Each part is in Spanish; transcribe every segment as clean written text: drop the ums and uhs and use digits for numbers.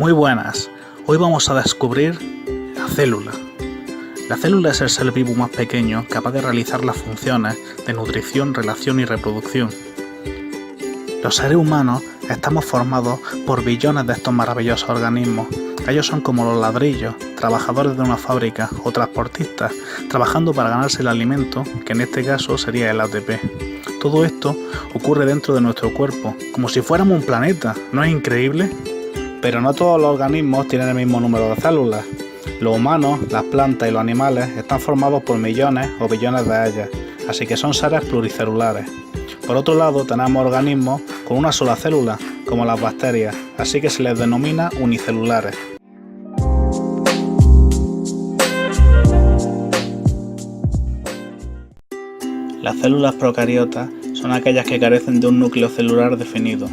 Muy buenas, hoy vamos a descubrir la célula. La célula es el ser vivo más pequeño capaz de realizar las funciones de nutrición, relación y reproducción. Los seres humanos estamos formados por billones de estos maravillosos organismos. Ellos son como los ladrillos, trabajadores de una fábrica o transportistas, trabajando para ganarse el alimento, que en este caso sería el ATP. Todo esto ocurre dentro de nuestro cuerpo, como si fuéramos un planeta, ¿no es increíble? Pero no todos los organismos tienen el mismo número de células. Los humanos, las plantas y los animales están formados por millones o billones de ellas, así que son seres pluricelulares. Por otro lado, tenemos organismos con una sola célula, como las bacterias, así que se les denomina unicelulares. Las células procariotas son aquellas que carecen de un núcleo celular definido,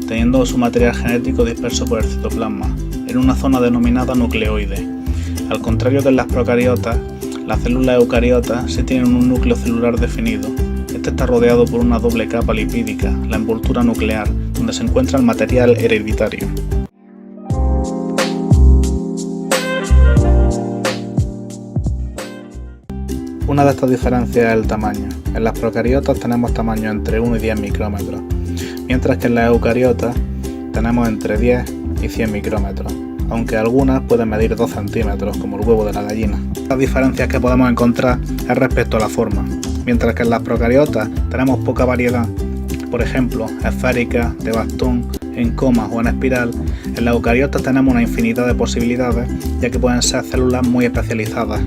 teniendo su material genético disperso por el citoplasma, en una zona denominada nucleoide. Al contrario que en las procariotas, las células eucariotas sí tienen un núcleo celular definido. Este está rodeado por una doble capa lipídica, la envoltura nuclear, donde se encuentra el material hereditario. Una de estas diferencias es el tamaño. En las procariotas tenemos tamaño entre 1 y 10 micrómetros, mientras que en las eucariotas tenemos entre 10 y 100 micrómetros, aunque algunas pueden medir 2 centímetros, como el huevo de la gallina. Las diferencias que podemos encontrar es respecto a la forma. Mientras que en las procariotas tenemos poca variedad, por ejemplo, esféricas, de bastón, en coma o en espiral, en las eucariotas tenemos una infinidad de posibilidades, ya que pueden ser células muy especializadas.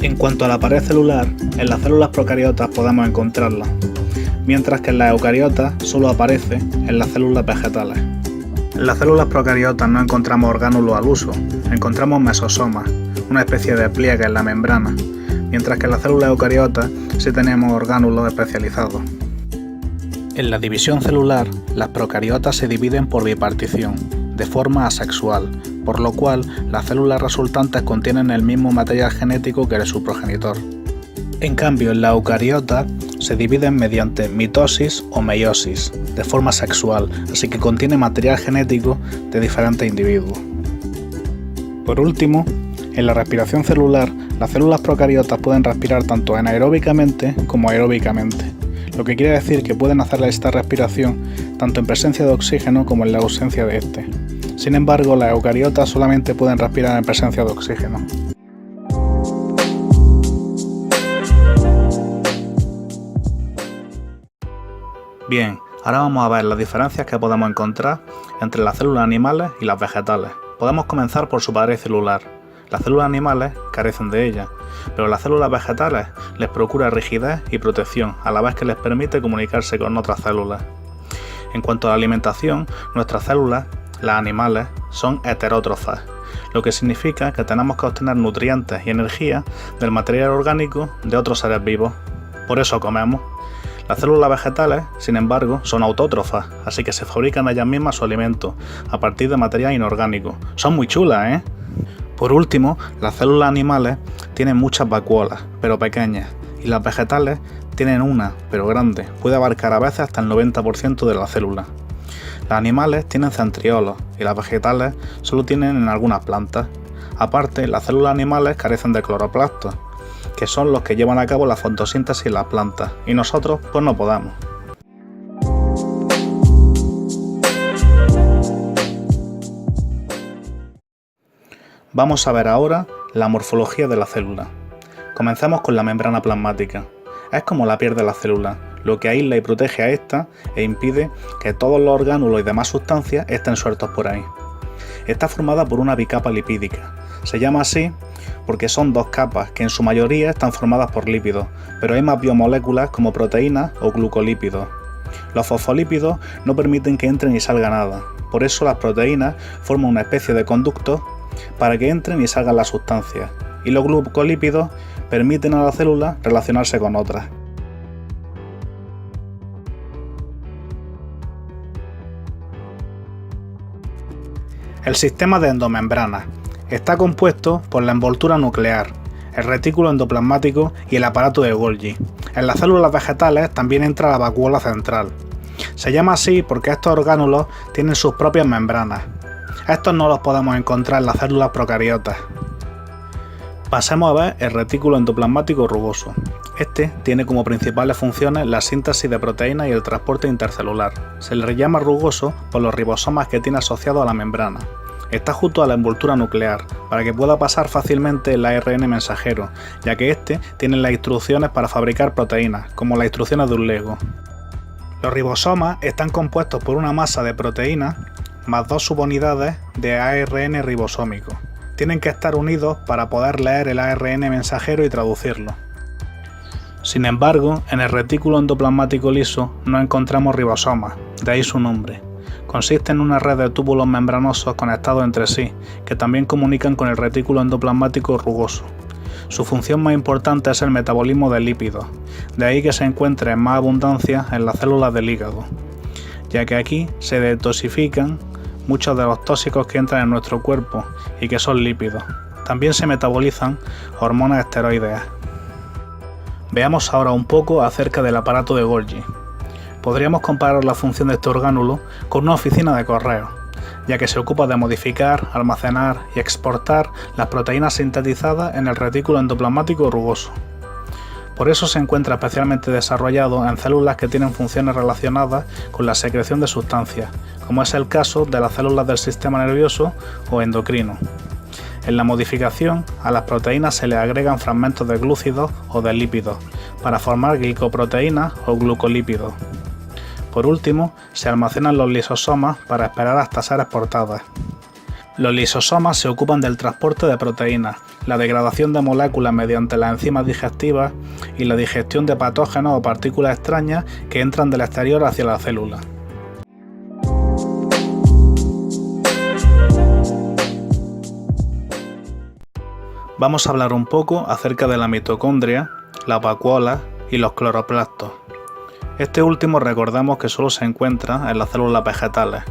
En cuanto a la pared celular, en las células procariotas podemos encontrarla, mientras que en las eucariotas solo aparece en las células vegetales. En las células procariotas no encontramos orgánulos al uso, encontramos mesosomas, una especie de pliegue en la membrana, mientras que en las células eucariotas sí tenemos orgánulos especializados. En la división celular, las procariotas se dividen por bipartición, de forma asexual, por lo cual las células resultantes contienen el mismo material genético que el de su progenitor. En cambio, en las eucariotas se dividen mediante mitosis o meiosis, de forma sexual, así que contiene material genético de diferentes individuos. Por último, en la respiración celular, las células procariotas pueden respirar tanto anaeróbicamente como aeróbicamente, lo que quiere decir que pueden hacer esta respiración tanto en presencia de oxígeno como en la ausencia de este. Sin embargo, las eucariotas solamente pueden respirar en presencia de oxígeno. Bien, ahora vamos a ver las diferencias que podemos encontrar entre las células animales y las vegetales. Podemos comenzar por su pared celular. Las células animales carecen de ella, pero las células vegetales les procura rigidez y protección, a la vez que les permite comunicarse con otras células. En cuanto a la alimentación, nuestras células, las animales, son heterótrofas, lo que significa que tenemos que obtener nutrientes y energía del material orgánico de otros seres vivos. Por eso comemos. Las células vegetales, sin embargo, son autótrofas, así que se fabrican ellas mismas su alimento, a partir de material inorgánico. Son muy chulas, ¿eh? Por último, las células animales tienen muchas vacuolas, pero pequeñas, y las vegetales tienen una, pero grande, puede abarcar a veces hasta el 90% de la célula. Los animales tienen centriolos, y las vegetales solo tienen en algunas plantas. Aparte, las células animales carecen de cloroplastos, que son los que llevan a cabo la fotosíntesis en las plantas, y nosotros pues no podemos. Vamos a ver ahora la morfología de la célula. Comencemos con la membrana plasmática. Es como la piel de la célula, lo que aísla y protege a esta e impide que todos los orgánulos y demás sustancias estén sueltos por ahí. Está formada por una bicapa lipídica. Se llama así porque son dos capas que en su mayoría están formadas por lípidos, pero hay más biomoléculas como proteínas o glucolípidos. Los fosfolípidos no permiten que entren y salga nada, por eso las proteínas forman una especie de conductos para que entren y salgan las sustancias, y los glucolípidos permiten a la célula relacionarse con otras. El sistema de endomembranas está compuesto por la envoltura nuclear, el retículo endoplasmático y el aparato de Golgi. En las células vegetales también entra la vacuola central. Se llama así porque estos orgánulos tienen sus propias membranas. Estos no los podemos encontrar en las células procariotas. Pasemos a ver el retículo endoplasmático rugoso. Este tiene como principales funciones la síntesis de proteínas y el transporte intercelular. Se le llama rugoso por los ribosomas que tiene asociados a la membrana. Está junto a la envoltura nuclear, para que pueda pasar fácilmente el ARN mensajero, ya que este tiene las instrucciones para fabricar proteínas, como las instrucciones de un Lego. Los ribosomas están compuestos por una masa de proteínas más 2 subunidades de ARN ribosómico. Tienen que estar unidos para poder leer el ARN mensajero y traducirlo. Sin embargo, en el retículo endoplasmático liso no encontramos ribosomas, de ahí su nombre. Consiste en una red de túbulos membranosos conectados entre sí, que también comunican con el retículo endoplasmático rugoso. Su función más importante es el metabolismo de lípidos, de ahí que se encuentre en más abundancia en las células del hígado, ya que aquí se detoxifican muchos de los tóxicos que entran en nuestro cuerpo y que son lípidos. También se metabolizan hormonas esteroideas. Veamos ahora un poco acerca del aparato de Golgi. Podríamos comparar la función de este orgánulo con una oficina de correo, ya que se ocupa de modificar, almacenar y exportar las proteínas sintetizadas en el retículo endoplasmático rugoso. Por eso se encuentra especialmente desarrollado en células que tienen funciones relacionadas con la secreción de sustancias, como es el caso de las células del sistema nervioso o endocrino. En la modificación, a las proteínas se les agregan fragmentos de glúcidos o de lípidos, para formar glicoproteínas o glucolípidos. Por último, se almacenan los lisosomas para esperar hasta ser exportadas. Los lisosomas se ocupan del transporte de proteínas, la degradación de moléculas mediante las enzimas digestivas y la digestión de patógenos o partículas extrañas que entran del exterior hacia la célula. Vamos a hablar un poco acerca de la mitocondria, las vacuolas y los cloroplastos. Este último recordemos que solo se encuentra en las células vegetales.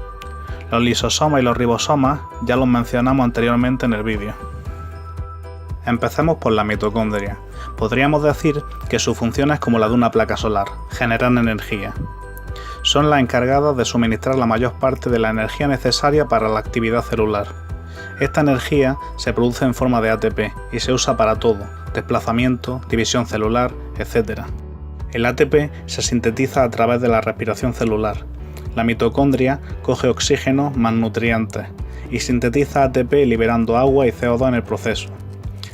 Los lisosomas y los ribosomas ya los mencionamos anteriormente en el vídeo. Empecemos por la mitocondria. Podríamos decir que su función es como la de una placa solar, generan energía. Son las encargadas de suministrar la mayor parte de la energía necesaria para la actividad celular. Esta energía se produce en forma de ATP y se usa para todo, desplazamiento, división celular, etc. El ATP se sintetiza a través de la respiración celular. La mitocondria coge oxígeno más nutrientes y sintetiza ATP liberando agua y CO2 en el proceso.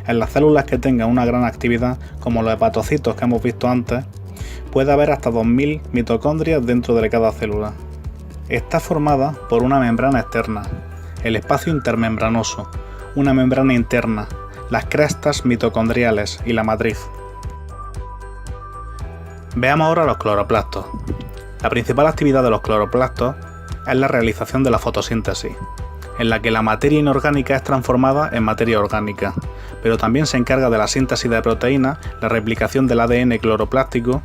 En las células que tengan una gran actividad, como los hepatocitos que hemos visto antes, puede haber hasta 2000 mitocondrias dentro de cada célula. Está formada por una membrana externa, el espacio intermembranoso, una membrana interna, las crestas mitocondriales y la matriz. Veamos ahora los cloroplastos. La principal actividad de los cloroplastos es la realización de la fotosíntesis, en la que la materia inorgánica es transformada en materia orgánica, pero también se encarga de la síntesis de proteínas, la replicación del ADN cloroplástico,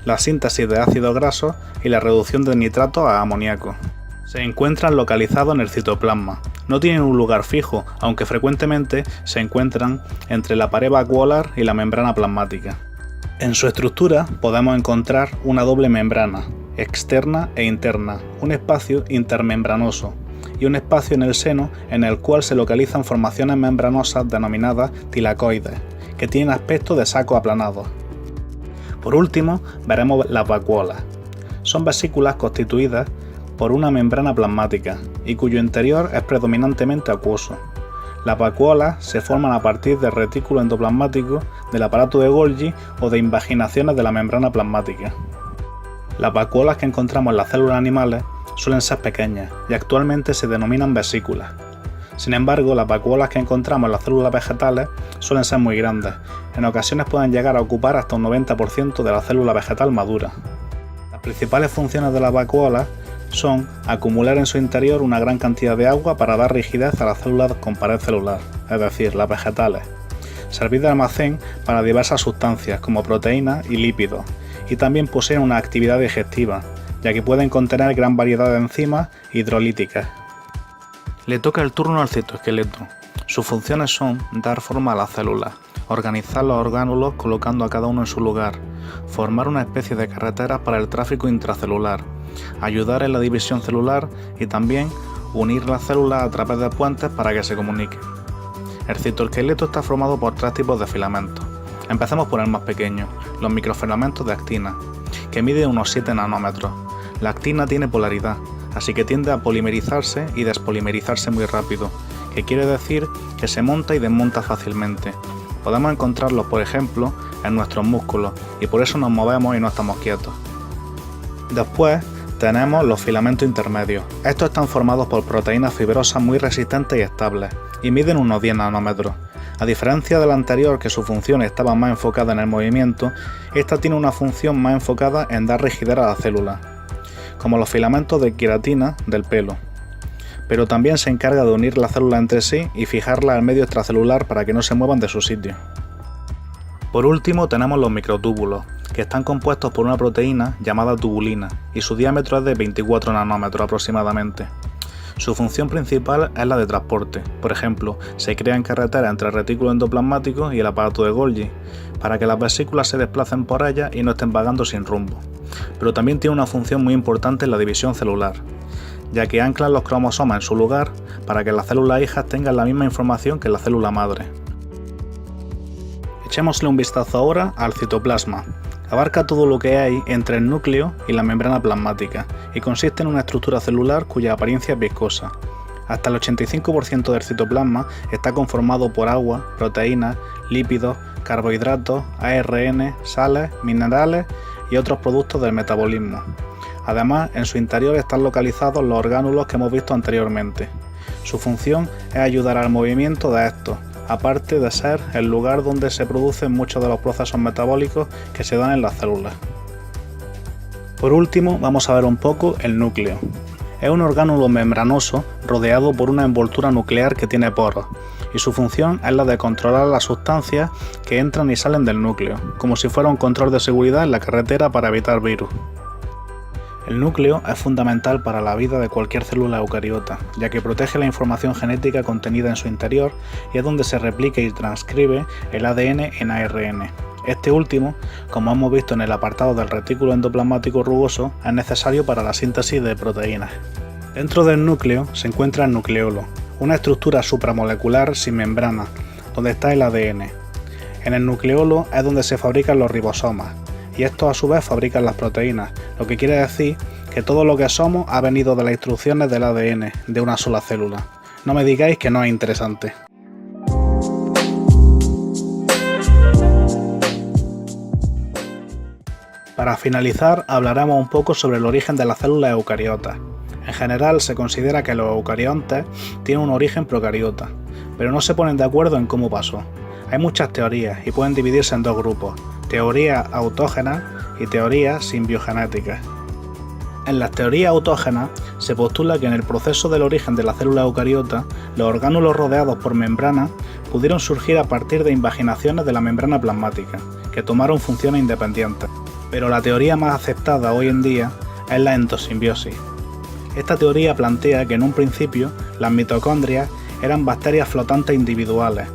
la síntesis de ácidos grasos y la reducción de nitratos a amoníaco. Se encuentran localizados en el citoplasma. No tienen un lugar fijo, aunque frecuentemente se encuentran entre la pared vacuolar y la membrana plasmática. En su estructura podemos encontrar una doble membrana, externa e interna, un espacio intermembranoso y un espacio en el seno en el cual se localizan formaciones membranosas denominadas tilacoides, que tienen aspecto de sacos aplanados. Por último, veremos las vacuolas. Son vesículas constituidas por una membrana plasmática y cuyo interior es predominantemente acuoso. Las vacuolas se forman a partir del retículo endoplasmático, del aparato de Golgi o de invaginaciones de la membrana plasmática. Las vacuolas que encontramos en las células animales suelen ser pequeñas y actualmente se denominan vesículas. Sin embargo, las vacuolas que encontramos en las células vegetales suelen ser muy grandes, en ocasiones pueden llegar a ocupar hasta un 90% de la célula vegetal madura. Las principales funciones de las vacuolas son acumular en su interior una gran cantidad de agua para dar rigidez a las células con pared celular, es decir, las vegetales, servir de almacén para diversas sustancias como proteínas y lípidos, y también poseen una actividad digestiva, ya que pueden contener gran variedad de enzimas hidrolíticas. Le toca el turno al citoesqueleto. Sus funciones son dar forma a las células, organizar los orgánulos colocando a cada uno en su lugar, formar una especie de carreteras para el tráfico intracelular, ayudar en la división celular y también unir las células a través de puentes para que se comuniquen. El citoesqueleto está formado por 3 tipos de filamentos. Empecemos por el más pequeño, los microfilamentos de actina, que miden unos 7 nanómetros. La actina tiene polaridad, así que tiende a polimerizarse y despolimerizarse muy rápido, que quiere decir que se monta y desmonta fácilmente. Podemos encontrarlos, por ejemplo, en nuestros músculos, y por eso nos movemos y no estamos quietos. Después tenemos los filamentos intermedios. Estos están formados por proteínas fibrosas muy resistentes y estables, y miden unos 10 nanómetros. A diferencia del anterior, que su función estaba más enfocada en el movimiento, esta tiene una función más enfocada en dar rigidez a la célula, como los filamentos de queratina del pelo. Pero también se encarga de unir las células entre sí y fijarlas al medio extracelular para que no se muevan de su sitio. Por último tenemos los microtúbulos, que están compuestos por una proteína llamada tubulina, y su diámetro es de 24 nanómetros aproximadamente. Su función principal es la de transporte. Por ejemplo, se crea en carretera entre el retículo endoplasmático y el aparato de Golgi, para que las vesículas se desplacen por ella y no estén vagando sin rumbo. Pero también tiene una función muy importante en la división celular, ya que anclan los cromosomas en su lugar para que las células hijas tengan la misma información que la célula madre. Echémosle un vistazo ahora al citoplasma. Abarca todo lo que hay entre el núcleo y la membrana plasmática y consiste en una estructura celular cuya apariencia es viscosa. Hasta el 85% del citoplasma está conformado por agua, proteínas, lípidos, carbohidratos, ARN, sales, minerales y otros productos del metabolismo. Además, en su interior están localizados los orgánulos que hemos visto anteriormente. Su función es ayudar al movimiento de estos, aparte de ser el lugar donde se producen muchos de los procesos metabólicos que se dan en las células. Por último, vamos a ver un poco el núcleo. Es un orgánulo membranoso rodeado por una envoltura nuclear que tiene poros, y su función es la de controlar las sustancias que entran y salen del núcleo, como si fuera un control de seguridad en la carretera para evitar virus. El núcleo es fundamental para la vida de cualquier célula eucariota, ya que protege la información genética contenida en su interior y es donde se replica y transcribe el ADN en ARN. Este último, como hemos visto en el apartado del retículo endoplasmático rugoso, es necesario para la síntesis de proteínas. Dentro del núcleo se encuentra el nucleolo, una estructura supramolecular sin membrana, donde está el ADN. En el nucleolo es donde se fabrican los ribosomas, y estos a su vez fabrican las proteínas, lo que quiere decir que todo lo que somos ha venido de las instrucciones del ADN de una sola célula. No me digáis que no es interesante. Para finalizar, hablaremos un poco sobre el origen de las células eucariotas. En general se considera que los eucariontes tienen un origen procariota, pero no se ponen de acuerdo en cómo pasó. Hay muchas teorías y pueden dividirse en dos grupos: teorías autógenas y teorías simbiogenéticas. En las teorías autógenas se postula que en el proceso del origen de la célula eucariota, los orgánulos rodeados por membranas pudieron surgir a partir de invaginaciones de la membrana plasmática, que tomaron funciones independientes. Pero la teoría más aceptada hoy en día es la endosimbiosis. Esta teoría plantea que en un principio las mitocondrias eran bacterias flotantes individuales,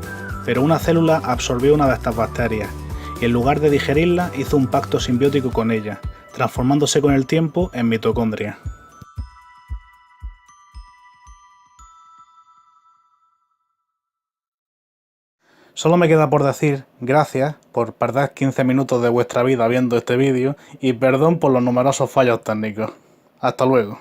pero una célula absorbió una de estas bacterias y en lugar de digerirla hizo un pacto simbiótico con ella, transformándose con el tiempo en mitocondria. Solo me queda por decir gracias por perder 15 minutos de vuestra vida viendo este vídeo y perdón por los numerosos fallos técnicos. Hasta luego.